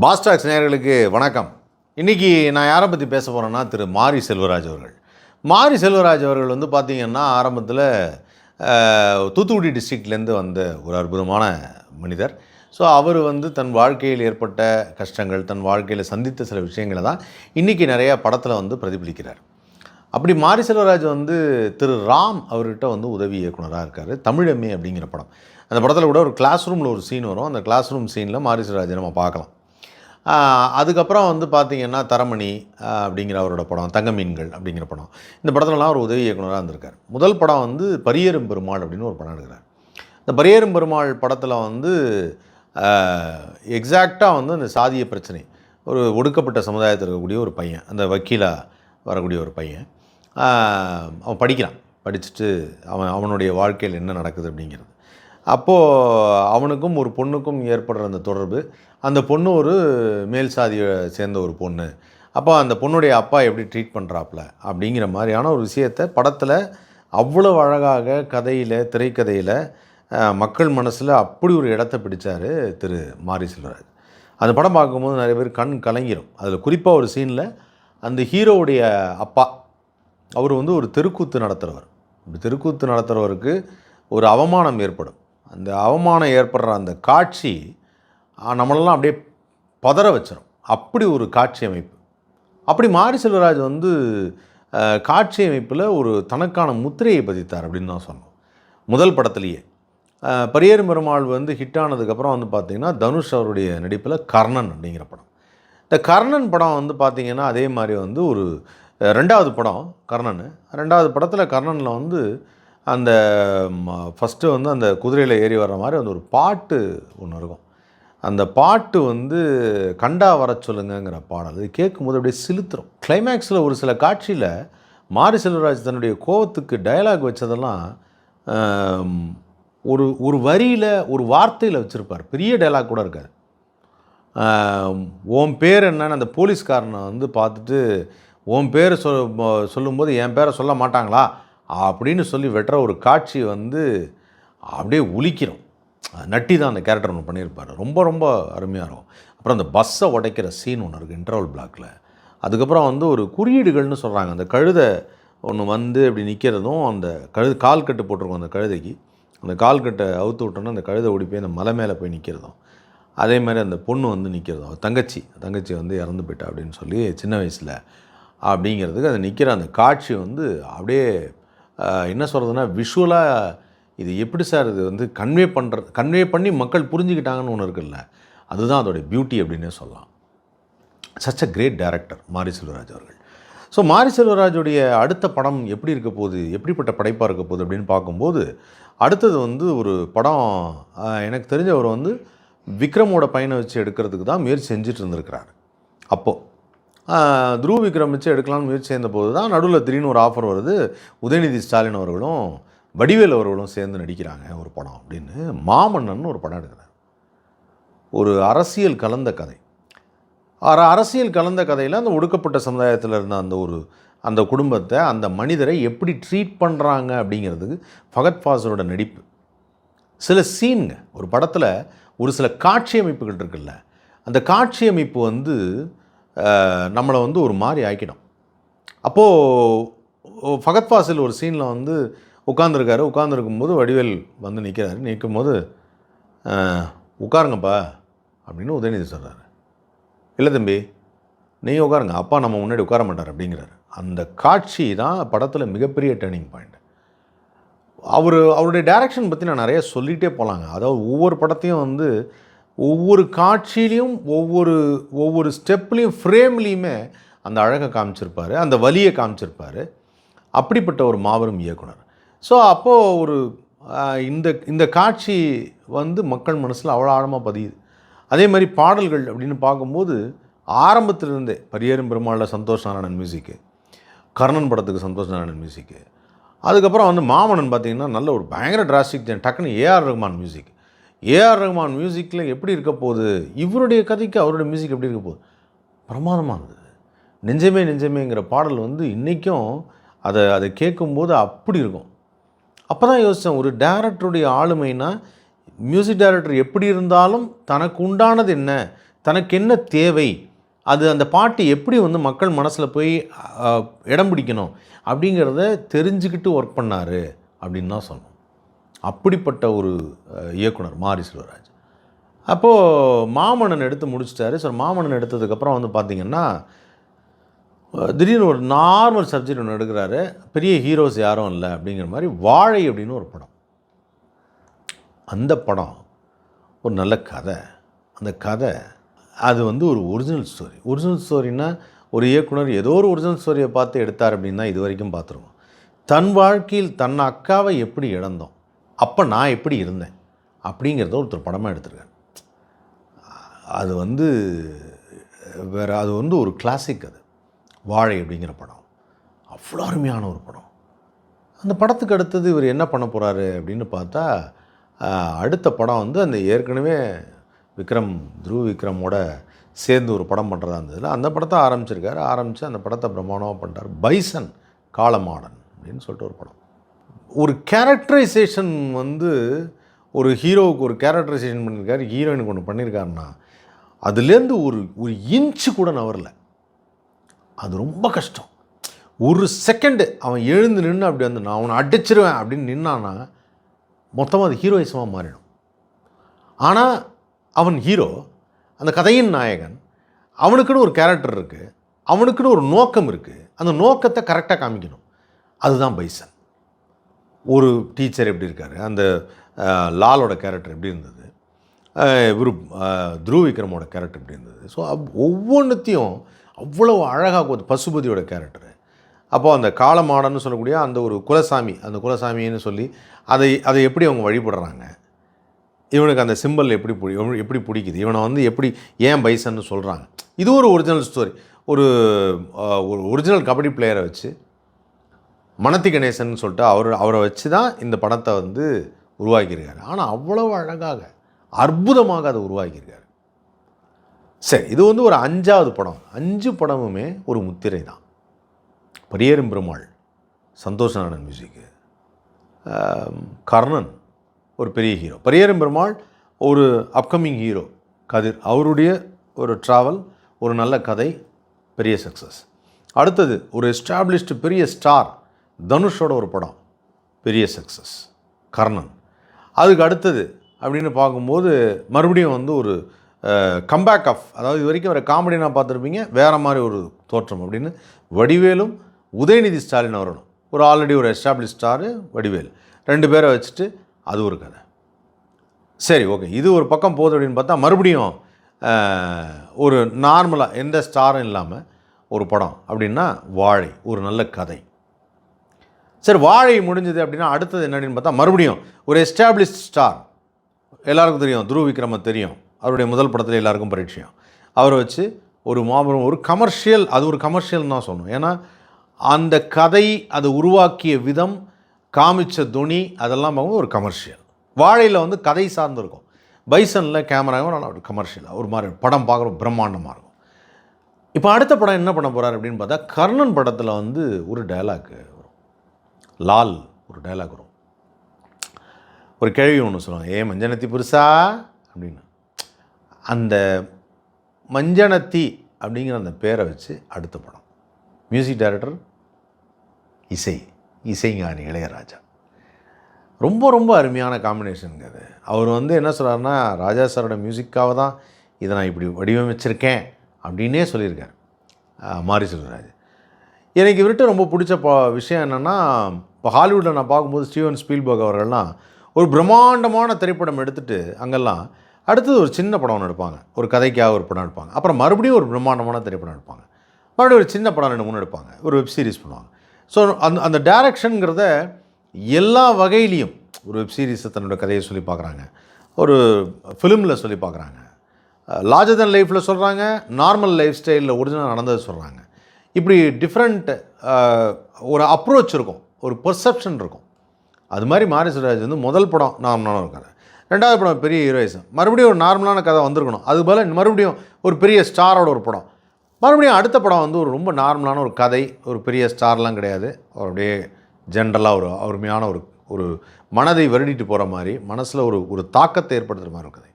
பாஸ்டாக்ஸ் நேயர்களுக்கு வணக்கம். இன்றைக்கி நான் யாரை பற்றி பேச போகிறேன்னா திரு மாரி செல்வராஜ் அவர்கள். மாரி செல்வராஜ் அவர்கள் வந்து பார்த்திங்கன்னா ஆரம்பத்தில் தூத்துக்குடி டிஸ்ட்ரிக்ட்லேருந்து வந்த ஒரு அற்புதமான மனிதர். ஸோ அவர் வந்து தன் வாழ்க்கையில் ஏற்பட்ட கஷ்டங்கள், தன் வாழ்க்கையில் சந்தித்த சில விஷயங்களை தான் இன்றைக்கி நிறையா படத்தில் வந்து பிரதிபலிக்கிறார். அப்படி மாரி செல்வராஜ் வந்து திரு ராம் அவர்கிட்ட வந்து உதவி இயக்குனராக இருக்கார். தமிழம்மே அப்படிங்கிற படம். அந்த படத்தில் கூட ஒரு கிளாஸ் ரூமில் ஒரு சீன் வரும். அந்த கிளாஸ் ரூம் சீனில் மாரி செல்வராஜை நம்ம பார்க்கலாம். அதுக்கப்புறம் வந்து பார்த்திங்கன்னா தரமணி அப்படிங்கிற அவரோட படம், தங்க மீன்கள் அப்படிங்கிற படம், இந்த படத்துலலாம் ஒரு உதவி இயக்குனராக இருந்திருக்கார். முதல் படம் வந்து பரியேறும் பெருமாள் அப்படின்னு ஒரு படம் எடுக்கிறார். இந்த பரியேறும் பெருமாள் படத்தில் வந்து எக்ஸாக்டாக வந்து அந்த சாதிய பிரச்சனை, ஒரு ஒடுக்கப்பட்ட சமுதாயத்தில் இருக்கக்கூடிய ஒரு பையன், அந்த வக்கீலாக வரக்கூடிய ஒரு பையன், அவன் படிக்கிறான். படிச்சுட்டு அவனுடைய வாழ்க்கையில் என்ன நடக்குது அப்படிங்கிறது. அப்போது அவனுக்கும் ஒரு பொண்ணுக்கும் ஏற்படுற அந்த தொடர்பு, அந்த பொண்ணு ஒரு மேல் சாதியை சேர்ந்த ஒரு பொண்ணு, அப்போ அந்த பொண்ணுடைய அப்பா எப்படி ட்ரீட் பண்ணுறாப்புல அப்படிங்கிற மாதிரியான ஒரு விஷயத்தை படத்தில் அவ்வளோ அழகாக கதையில், திரைக்கதையில் மக்கள் மனசில் அப்படி ஒரு இடத்த பிடித்தார் திரு மாரி செல்வராஜ். அந்த படம் பார்க்கும்போது நிறைய பேர் கண் கலங்கிடும். அதில் குறிப்பாக ஒரு சீனில் அந்த ஹீரோவுடைய அப்பா, அவர் வந்து ஒரு தெருக்கூத்து நடத்துகிறவர். தெருக்கூத்து நடத்துகிறவருக்கு ஒரு அவமானம் ஏற்படும். அந்த அவமானம் ஏற்படுற அந்த காட்சி நம்மளெல்லாம் அப்படியே பதற வச்சிடும். அப்படி ஒரு காட்சி அமைப்பு. அப்படி மாரி செல்வராஜ் வந்து காட்சி அமைப்பில் ஒரு தனக்கான முத்திரையை பதித்தார் அப்படின்னு தான் சொன்னோம். முதல் படத்துலேயே பரியேறும் பெருமாள் வந்து ஹிட் ஆனதுக்கப்புறம் வந்து பார்த்திங்கன்னா தனுஷ் அவருடைய நடிப்பில் கர்ணன் அப்படிங்கிற படம். இந்த கர்ணன் படம் வந்து பார்த்திங்கன்னா அதே மாதிரி வந்து ஒரு ரெண்டாவது படம் கர்ணன். ரெண்டாவது படத்தில் கர்ணனில் வந்து அந்த ஃபஸ்ட்டு வந்து அந்த குதிரையில் ஏறி வர்ற மாதிரி அந்த ஒரு பாட்டு ஒன்று இருக்கும். அந்த பாட்டு வந்து கண்டா வர சொல்லுங்கிற பாடல். அது கேட்கும்போது அப்படியே சிலுத்துரும். கிளைமேக்ஸில் ஒரு சில காட்சியில் மாரி செல்வராஜ் தன்னுடைய கோவத்துக்கு டயலாக் வச்சதெல்லாம் ஒரு வரியில், ஒரு வார்த்தையில் வச்சுருப்பார். பெரிய டயலாக் கூட இருக்காது. உன் பேர் என்னன்னு அந்த போலீஸ்காரனை வந்து பார்த்துட்டு, உன் பேர் சொல்லும்போது என் பேரை சொல்ல மாட்டாங்களா அப்படின்னு சொல்லி வெட்டுற ஒரு காட்சி வந்து அப்படியே உலிக்கிறோம். நட்டி தான் அந்த கேரக்டர் ஒன்று பண்ணியிருப்பார். ரொம்ப ரொம்ப அருமையாக இருக்கும். அப்புறம் அந்த பஸ்ஸை உடைக்கிற சீன் ஒன்று இருக்குது இன்டர்வல் பிளாக்கில். அதுக்கப்புறம் வந்து ஒரு குறியீடுகள்னு சொல்கிறாங்க. அந்த கழுதை ஒன்று வந்து அப்படி நிற்கிறதும், அந்த கால் கட்டு போட்டிருக்கோம் அந்த கழுதைக்கு, அந்த கால் கட்டை அவுத்து விட்டோன்னா அந்த கழுதை ஓடி போய் அந்த மலை மேலே போய் நிற்கிறதும், அதே மாதிரி அந்த பொண்ணு வந்து நிற்கிறதும், தங்கச்சி வந்து இறந்து போயிட்டா அப்படின்னு சொல்லி சின்ன வயசில் அப்படிங்கிறதுக்கு அது நிற்கிற அந்த காட்சி வந்து அப்படியே என்ன சொல்கிறதுனா விஷுவலாக இது எப்படி சார் இது வந்து கன்வே பண்ணி மக்கள் புரிஞ்சுக்கிட்டாங்கன்னு ஒன்று இருக்குல்ல, அதுதான் அதோடைய பியூட்டி அப்படின்னே சொல்லலாம். சச் அ கிரேட் டைரக்டர் மாரி செல்வராஜ் அவர்கள். ஸோ மாரி செல்வராஜுடைய அடுத்த படம் எப்படி இருக்க போகுது, எப்படிப்பட்ட படைப்பாக இருக்க போகுது அப்படின்னு பார்க்கும்போது, அடுத்தது வந்து ஒரு படம் எனக்கு தெரிஞ்ச அவர் வந்து விக்ரமோட பையனை வச்சு எடுக்கிறதுக்கு தான் முயற்சி செஞ்சுட்டு இருந்திருக்கிறார். அப்போது துருவ விக்ரம் வச்சு எடுக்கலாம்னு முயற்சி செய்தபோது தான் நடுவில் திடீர்னு ஒரு ஆஃபர் வருது. உதயநிதி ஸ்டாலின் அவர்களும் வடிவேல் அவர்களும் சேர்ந்து நடிக்கிறாங்க ஒரு படம் அப்படின்னு. மாமன்னன் ஒரு படம் எடுக்கிறார். ஒரு அரசியல் கலந்த கதை. அரசியல் கலந்த கதையில் அந்த ஒடுக்கப்பட்ட சமுதாயத்தில் இருந்த அந்த குடும்பத்தை, அந்த மனிதரை எப்படி ட்ரீட் பண்ணுறாங்க அப்படிங்கிறதுக்கு ஃபகத் ஃபாசிலோட நடிப்பு. சில சீனுங்க ஒரு படத்தில் ஒரு சில காட்சி அமைப்புகள் இருக்குல்ல, அந்த காட்சி அமைப்பு வந்து நம்மளை வந்து ஒரு மாதிரி ஆக்கிடும். அப்போது ஃபகத் ஃபாசில் ஒரு சீனில் வந்து உட்காந்துருக்கும்போது வடிவேல் வந்து நிற்கும்போது உட்காருங்கப்பா அப்படின்னு உதயநிதி சொல்கிறாரு. இல்லை தம்பி நீங்கள் உட்காருங்க, அப்பா நம்ம முன்னாடி உட்கார மாட்டார் அப்படிங்கிறாரு. அந்த காட்சி தான் படத்தில் மிகப்பெரிய டேர்னிங் பாயிண்ட். அவருடைய டைரக்ஷன் பற்றி நான் நிறைய சொல்லிகிட்டே போகலாங்க. அதாவது ஒவ்வொரு படத்தையும் வந்து ஒவ்வொரு காட்சியிலையும் ஒவ்வொரு ஸ்டெப்லேயும் ஃப்ரேம்லேயுமே அந்த அழகை காமிச்சிருப்பார், அந்த வலியை காமிச்சிருப்பார். அப்படிப்பட்ட ஒரு மாபெரும் இயக்குனர். ஸோ அப்போது இந்த காட்சி வந்து மக்கள் மனசில் அவ்வளோ ஆழமாக பதியுது. அதே மாதிரி பாடல்கள் அப்படின்னு பார்க்கும்போது ஆரம்பத்திலிருந்தே பரியேறும் பெருமாளில் சந்தோஷ் நாராயணன் மியூசிக்கு, கர்ணன் படத்துக்கு சந்தோஷ் நாராயணன் மியூசிக்கு, அதுக்கப்புறம் வந்து மாமன்னன் பார்த்திங்கன்னா நல்ல ஒரு பயங்கர டிராஸ்டிக் டக்குன்னு ஏஆர் ரஹ்மான் மியூசிக். ஏஆர் ரஹ்மான் மியூசிக்கில் எப்படி இருக்க போகுது, இவருடைய கதைக்கு அவருடைய மியூசிக் எப்படி இருக்க போகுது, பிரமாதமாக இருந்தது. நெஞ்சமேங்கிற பாடல் வந்து இன்றைக்கும் அதை கேட்கும்போது அப்படி இருக்கும். அப்போ தான் யோசித்தேன், ஒரு டைரக்டருடைய ஆளுமைனா மியூசிக் டைரக்டர் எப்படி இருந்தாலும் தனக்கு உண்டானது என்ன, தனக்கு என்ன தேவை, அது அந்த பாட்டு எப்படி வந்து மக்கள் மனசில் போய் இடம் பிடிக்கணும் அப்படிங்கிறத தெரிஞ்சுக்கிட்டு ஒர்க் பண்ணார் அப்படின்னு தான் சொல்லணும். அப்படிப்பட்ட ஒரு இயக்குனர் மாரி செல்வராஜ். அப்போது மாமன்னன் எடுத்து முடிச்சிட்டாரு. ஸோ மாமன்னன் எடுத்ததுக்கப்புறம் வந்து பார்த்திங்கன்னா திடீர்னு ஒரு நார்மல் சப்ஜெக்ட் ஒன்று எடுக்கிறாரு. பெரிய ஹீரோஸ் யாரும் இல்லை அப்படிங்கிற மாதிரி வாழை அப்படின்னு ஒரு படம். அந்த படம் ஒரு நல்ல கதை. அந்த கதை அது வந்து ஒரு ஒரிஜினல் ஸ்டோரி. ஒரிஜினல் ஸ்டோரின்னா ஒரு இயக்குனர் ஏதோ ஒரு ஒரிஜினல் ஸ்டோரியை பார்த்து எடுத்தார் அப்படின்னு தான் இது வரைக்கும் பார்த்துருக்கோம். தன் வாழ்க்கையில் தன் அக்காவை எப்படி இழந்தோம், அப்போ நான் எப்படி இருந்தேன் அப்படிங்கிறத ஒருத்தர் படமாக எடுத்திருக்காரு. அது வந்து வேறு, அது வந்து ஒரு கிளாசிக். அது வாழை அப்படிங்கிற படம் அவ்வளோ அருமையான ஒரு படம். அந்த படத்துக்கு அடுத்தது இவர் என்ன பண்ண போகிறாரு அப்படின்னு பார்த்தா, அடுத்த படம் வந்து அந்த ஏற்கனவே துருவ விக்ரமோட சேர்ந்து ஒரு படம் பண்ணுறதா இருந்ததில்ல, அந்த படத்தை ஆரம்பிச்சிருக்காரு. ஆரம்பித்து அந்த படத்தை பிரமாணமாக பண்ணுறார். பைசன் காலமாடன் அப்படின்னு சொல்லிட்டு ஒரு படம். ஒரு கேரக்டரைசேஷன் வந்து ஒரு ஹீரோவுக்கு ஒரு கேரக்டரைசேஷன் பண்ணியிருக்காரு, ஹீரோயினுக்கு ஒன்று பண்ணியிருக்காருன்னா அதுலேருந்து ஒரு இன்ச்சு கூட நவரல. அது ரொம்ப கஷ்டம். ஒரு செகண்டு அவன் எழுந்து நின்று அப்படி வந்து நான் அவனை அடிச்சிருவேன் அப்படின்னு நின்னான்னா மொத்தமாக அது ஹீரோயிசமாக மாறிடும். ஆனால் அவன் ஹீரோ, அந்த கதையின் நாயகன், அவனுக்குன்னு ஒரு கேரக்டர் இருக்குது, அவனுக்குன்னு ஒரு நோக்கம் இருக்குது. அந்த நோக்கத்தை கரெக்டாக காமிக்கணும். அதுதான் பைசன். ஒரு டீச்சர் எப்படி இருக்கார், அந்த லாலோட கேரக்டர் எப்படி இருந்தது, இவர் துருவ விக்ரமோட கேரக்டர் எப்படி இருந்தது. ஸோ ஒவ்வொன்றுத்தையும் அவ்வளோ அழகாக பசுபதியோட கேரக்டரு. அப்போது அந்த காலமாடன்னு சொல்லக்கூடிய அந்த ஒரு குலசாமி, அந்த குலசாமின்னு சொல்லி அதை எப்படி அவங்க வழிபடுறாங்க, இவனுக்கு அந்த சிம்பிள் எப்படி பிடிக்குது, இவனை வந்து எப்படி ஏன் பைசன்னு சொல்கிறாங்க. இது ஒரு ஒரிஜினல் ஸ்டோரி. ஒரு ஒரிஜினல் கபடி பிளேயரை வச்சு மனத்தி கணேசன் சொல்லிட்டு அவரை வச்சு தான் இந்த படத்தை வந்து உருவாக்கியிருக்காரு. ஆனால் அவ்வளோ அழகாக அற்புதமாக அதை உருவாக்கியிருக்காரு. சரி, இது வந்து ஒரு 5வது படம். 5 படமுமே ஒரு முத்திரை தான். பரியேறும் பெருமாள் சந்தோஷ் நாராயணன் மியூசிக்கு, கர்ணன் ஒரு பெரிய ஹீரோ, பரியேறும் பெருமாள் ஒரு அப்கமிங் ஹீரோ கதிர், அவருடைய ஒரு ட்ராவல், ஒரு நல்ல கதை, பெரிய சக்ஸஸ். அடுத்தது ஒரு எஸ்டாப்ளிஷ்டு பெரிய ஸ்டார் தனுஷோட ஒரு படம், பெரிய சக்ஸஸ் கர்ணன். அதுக்கு அடுத்தது அப்படின்னு பார்க்கும்போது மறுபடியும் வந்து ஒரு கம்பேக் ஆஃப், அதாவது இது வரைக்கும் ஒரு காமெடி நான் பார்த்துருப்பீங்க, வேறு மாதிரி ஒரு தோற்றம் அப்படின்னு வடிவேலும் உதயநிதி ஸ்டாலின் அவர்களும், ஒரு ஆல்ரெடி ஒரு எஸ்டாப்ளிஷ் ஸ்டாரு வடிவேல், 2 பேரை வச்சுட்டு அது ஒரு கதை. சரி, ஓகே, இது ஒரு பக்கம் போகுது அப்படின்னு பார்த்தா மறுபடியும் ஒரு நார்மலாக எந்த ஸ்டாரும் இல்லாமல் ஒரு படம் அப்படின்னா வாழை, ஒரு நல்ல கதை. சரி, வாழை முடிஞ்சது அப்படின்னா அடுத்தது என்ன அப்படின்னு பார்த்தா மறுபடியும் ஒரு எஸ்டாப்ளிஷ்ட் ஸ்டார், எல்லாருக்கும் தெரியும், துருவ விக்ரம தெரியும், அவருடைய முதல் படத்தில் எல்லாருக்கும் பரிச்சயம். அவரை வச்சு ஒரு மாபெரும் ஒரு கமர்ஷியல், அது ஒரு கமர்ஷியல் தான் சொல்லணும். ஏன்னா அந்த கதை, அதை உருவாக்கிய விதம், காமிச்ச துணி, அதெல்லாம் பார்க்கும்போது ஒரு கமர்ஷியல். வாழையில் வந்து கதை சார்ந்திருக்கும். பைசனில் கேமராவும் நல்லா ஒரு கமர்ஷியலாக ஒரு மாதிரி படம் பார்க்குற பிரம்மாண்டமாக இருக்கும். இப்போ அடுத்த படம் என்ன பண்ண போகிறார் அப்படின்னு பார்த்தா, கர்ணன் படத்தில் வந்து ஒரு டைலாக் வரும், லால் ஒரு டைலாக் வரும். ஒரு கேள்வி ஒன்று சொல்லுவாங்க, ஏ மஞ்சனத்தி புருஷா அப்படின்னு. அந்த மஞ்சனத்தி அப்படிங்கிற அந்த பேரை வச்சு அடுத்த படம். மியூசிக் டைரக்டர் இசைஞானி இளையராஜா. ரொம்ப ரொம்ப அருமையான காம்பினேஷனுங்க அது. அவர் வந்து என்ன சொல்கிறாருன்னா, ராஜா சாரோட மியூசிக்காக தான் இதை நான் இப்படி வடிவமைச்சிருக்கேன் அப்படின்னே சொல்லியிருக்கார் மாரி செல்வராஜ். எனக்கு இவர்கிட்ட ரொம்ப பிடிச்ச விஷயம் என்னென்னா, இப்போ ஹாலிவுட்டில் நான் பார்க்கும்போது ஸ்டீவன் ஸ்பீல்பர்க் அவர்கள்லாம் ஒரு பிரம்மாண்டமான திரைப்படம் எடுத்துகிட்டு அங்கெல்லாம் அடுத்தது ஒரு சின்ன படம் ஒன்று எடுப்பாங்க, ஒரு கதைக்காக ஒரு படம் எடுப்பாங்க, அப்புறம் மறுபடியும் ஒரு பிரம்மாண்டமான திரைப்படம் எடுப்பாங்க, மறுபடியும் ஒரு சின்ன படம் 2-3 எடுப்பாங்க, ஒரு வெப் சீரிஸ் பண்ணுவாங்க. ஸோ அந்த டைரக்ஷனுங்கிறத எல்லா வகையிலையும் ஒரு வெப் சீரிஸை தன்னோட கதையை சொல்லி பார்க்குறாங்க, ஒரு ஃபிலிமில் சொல்லி பார்க்குறாங்க, லார்ஜர் தென் லைஃப்பில் சொல்கிறாங்க, நார்மல் லைஃப் ஸ்டைலில் ஒரிஜினல் நடந்தது சொல்கிறாங்க. இப்படி டிஃப்ரெண்ட் ஒரு அப்ரோச் இருக்கும், ஒரு பெர்செப்ஷன் இருக்கும். அது மாதிரி மாரி செல்வராஜ் வந்து முதல் படம் நார்மலான ஒரு கதை, 2வது படம் பெரிய ஹீரோயிசம், மறுபடியும் ஒரு நார்மலான கதை வந்திருக்கணும். அதுபோல் மறுபடியும் ஒரு பெரிய ஸ்டாரோட ஒரு படம், மறுபடியும் அடுத்த படம் வந்து ஒரு ரொம்ப நார்மலான ஒரு கதை, ஒரு பெரிய ஸ்டார்லாம் கிடையாது, ஒரு அப்படியே ஜென்ரலாக ஒரு அருமையான ஒரு மனதை வருடிட்டு போகிற மாதிரி, மனசில் ஒரு தாக்கத்தை ஏற்படுத்துகிற மாதிரி ஒரு கதை.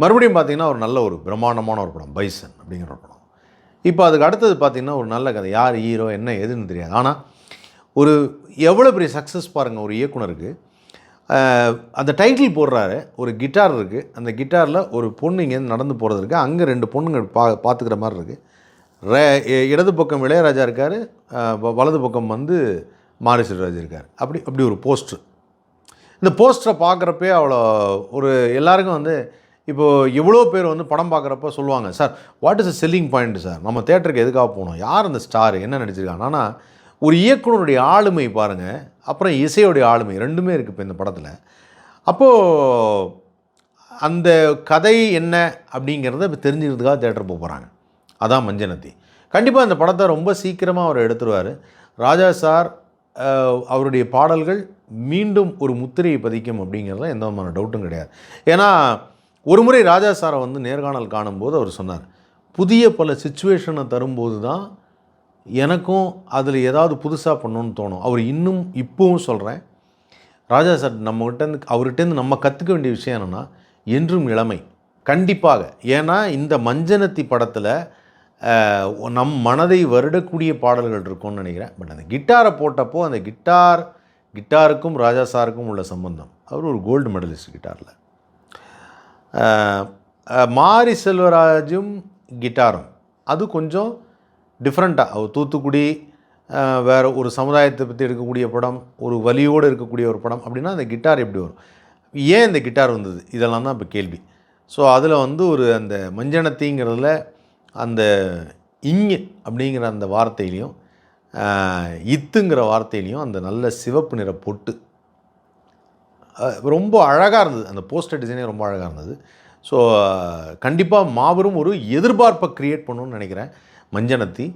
மறுபடியும் பார்த்தீங்கன்னா ஒரு நல்ல ஒரு பிரம்மாண்டமான ஒரு படம் பைசன் அப்படிங்கிற ஒரு படம். இப்போ அதுக்கு அடுத்தது பார்த்தீங்கன்னா ஒரு நல்ல கதை, யார் ஹீரோ என்ன எதுன்னு தெரியாது. ஆனால் ஒரு எவ்வளோ பெரிய சக்ஸஸ் பாருங்கள் ஒரு இயக்குனருக்கு. அந்த டைட்டில் போடுறாரு, ஒரு கிட்டார் இருக்குது, அந்த கிட்டாரில் ஒரு பொண்ணு இங்கேருந்து நடந்து போகிறது இருக்குது, அங்கே 2 பொண்ணுங்க பார்த்துக்கிற மாதிரி இருக்குது. இடது பக்கம் இளையராஜா இருக்கார், வலது பக்கம் வந்து மாரி செல்வராஜ் இருக்கார். அப்படி ஒரு போஸ்ட்ரு. இந்த போஸ்டரை பார்க்குறப்பே அவ்வளோ ஒரு எல்லாருக்கும் வந்து இப்போது எவ்வளோ பேர் வந்து படம் பார்க்குறப்ப சொல்லுவாங்க, sir what is a selling point sir, நம்ம தேட்டருக்கு எதுக்காக போகணும், யார் அந்த ஸ்டார் என்ன நடிச்சிருக்காங்க. ஆனால் ஒரு இயக்குனருடைய ஆளுமை பாருங்கள், அப்புறம் இசையோடைய ஆளுமை ரெண்டுமே இருக்குது இப்போ இந்த படத்தில். அப்போது அந்த கதை என்ன அப்படிங்கிறத இப்போ தெரிஞ்சுக்கிறதுக்காக தேட்டர் போகிறாங்க. அதான் மஞ்சனத்தி. கண்டிப்பாக இந்த படத்தை ரொம்ப சீக்கிரமாக அவர் எடுத்துருவார். ராஜா சார் அவருடைய பாடல்கள் மீண்டும் ஒரு முத்திரையை பதிக்கும் அப்படிங்கிறதுல எந்த விதமான டவுட்டும் கிடையாது. ஏன்னா ஒரு முறை ராஜா சாரை வந்து நேர்காணல் காணும்போது அவர் சொன்னார், புதிய பல சிச்சுவேஷனை தரும்போது தான் எனக்கும் அதில் ஏதாவது புதுசாக பண்ணணுன்னு தோணும். அவர் இப்பவும் சொல்கிறேன், ராஜா சார் அவர்கிட்டேருந்து நம்ம கற்றுக்க வேண்டிய விஷயம் என்னென்னா என்றும் இளமை. கண்டிப்பாக. ஏன்னா இந்த மஞ்சனத்தி படத்தில் நம் மனதை வருடக்கூடிய பாடல்கள் இருக்கும்னு நினைக்கிறேன். பட் அந்த கிட்டாரை போட்டப்போ அந்த கிட்டாருக்கும் ராஜா சாருக்கும் உள்ள சம்பந்தம், அவர் ஒரு கோல்டு மெடலிஸ்ட் கிட்டாரில். மாரி செல்வராஜும் கிட்டாரும் அது கொஞ்சம் டிஃப்ரெண்ட்டாக, அவர் தூத்துக்குடி வேறு ஒரு சமுதாயத்தை பற்றி எடுக்கக்கூடிய படம், ஒரு வலியோடு இருக்கக்கூடிய ஒரு படம் அப்படின்னா அந்த கிட்டார் எப்படி வரும், ஏன் இந்த கிட்டார் வந்தது, இதெல்லாம் தான் இப்போ கேள்வி. ஸோ அதில் வந்து ஒரு அந்த மஞ்சனத்திங்கிறதுல அந்த இங்கு அப்படிங்கிற அந்த வார்த்தையிலையும் இத்துங்கிற வார்த்தையிலையும் அந்த நல்ல சிவப்பு நிற பொட்டு ரொம்ப அழகாக இருந்தது. அந்த போஸ்டர் டிசைனே ரொம்ப அழகாக இருந்தது. ஸோ கண்டிப்பாக மாபெரும் ஒரு எதிர்பார்ப்பை க்ரியேட் பண்ணணும்னு நினைக்கிறேன் மஞ்சனத்தி.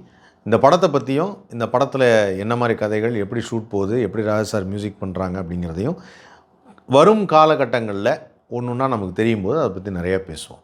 இந்த படத்தை பற்றியும், இந்த படத்தில் என்ன மாதிரி கதைகள், எப்படி ஷூட் போகுது, எப்படி ராஜா சார் மியூசிக் பண்ணுறாங்க அப்படிங்கிறதையும் வரும் காலகட்டங்களில் ஒன்று ஒன்றா நமக்கு தெரியும் போது அதை பற்றி நிறையா பேசுவோம்.